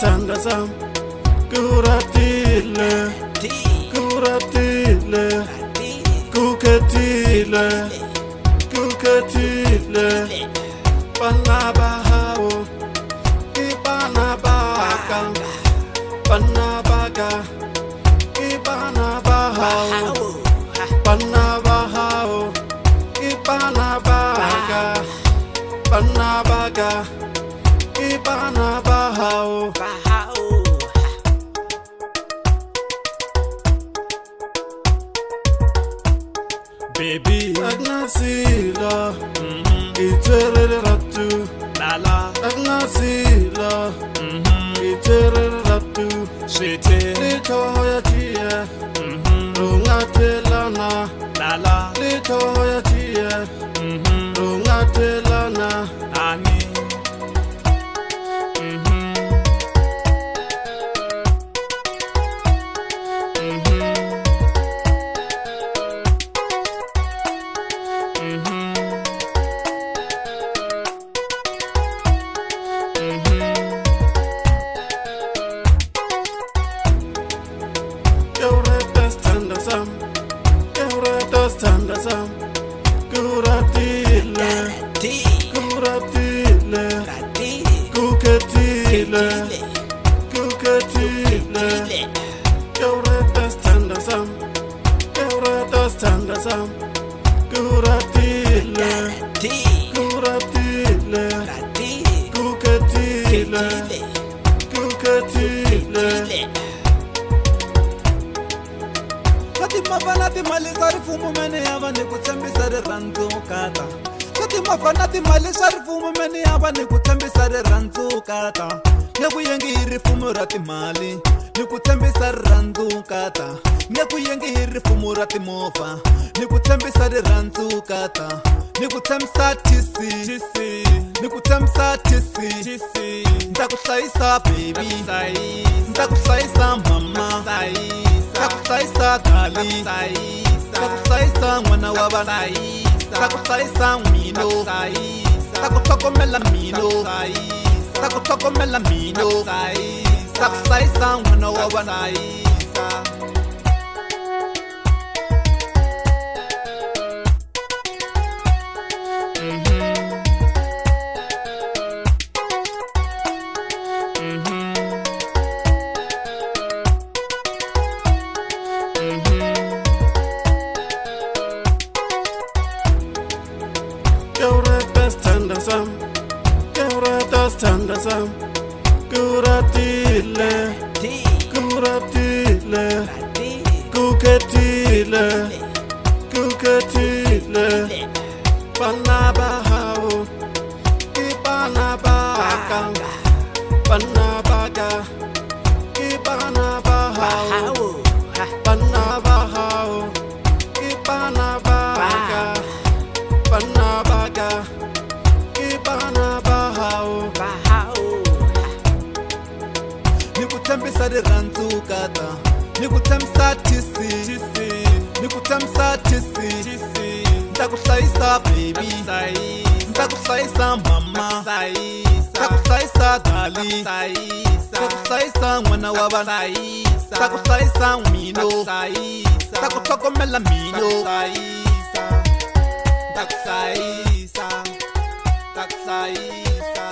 sithanda sami kuratile kuratile kukhethile kukhethile panabahawo ipanabaka panabaka ipanabahawo panabahawo ipanabaka panabaka ipanabahawo baby agnasila iterere ratu lala agnasila iterere ratu shete litoya tia rungatelana lala litoya tia rungatelana ani Stand sam kuratile kuratile kukhethile kukhethile kurata stand sam kuratile kuratile kukhethile kukhethile Mafanati mali sa rifumo mene yava ni ku tshembisa rirhandzu kata mafanati mali sa rifumo mene yava ni ku tshembisa rirhandzu kata ne ku yengi hi rifumo ra timali ni ku tshembisa rirhandzu kata ne ku yengi hi rifumo ra timovha ni ku tshembisa rirhandzu kata ni ku tshembisa tisi ni ku tshembisa tisi ndza ku hlayisa baby ndza ku hlayisa mama ndza ku hlayisa dali ndza ku hlayisa n'wana wa vana ndza ku hlayisa n'wino ndza ku tlhogomela mino ndza ku tlhogomela mino ndza ku hlayisa n'wana wa vana Stand sam kuratile kuratile kukhethile kukhethile panabahawo ipanabaka panabaka ipanabahawo panabahawo ipanabaka panabaka ipanabahawo ni ku tshembisa rirhandzu kata ni ku tshembisa tisi ni ku tshembisa tisi ndza ku hlayisa baby ndza ku hlayisa mama ndza ku hlayisa dali ndza ku hlayisa n'wana wa vana ndza ku hlayisa n'wino ndza ku tlhogomela mino ndza ku hlayisa ndza ku hlayisa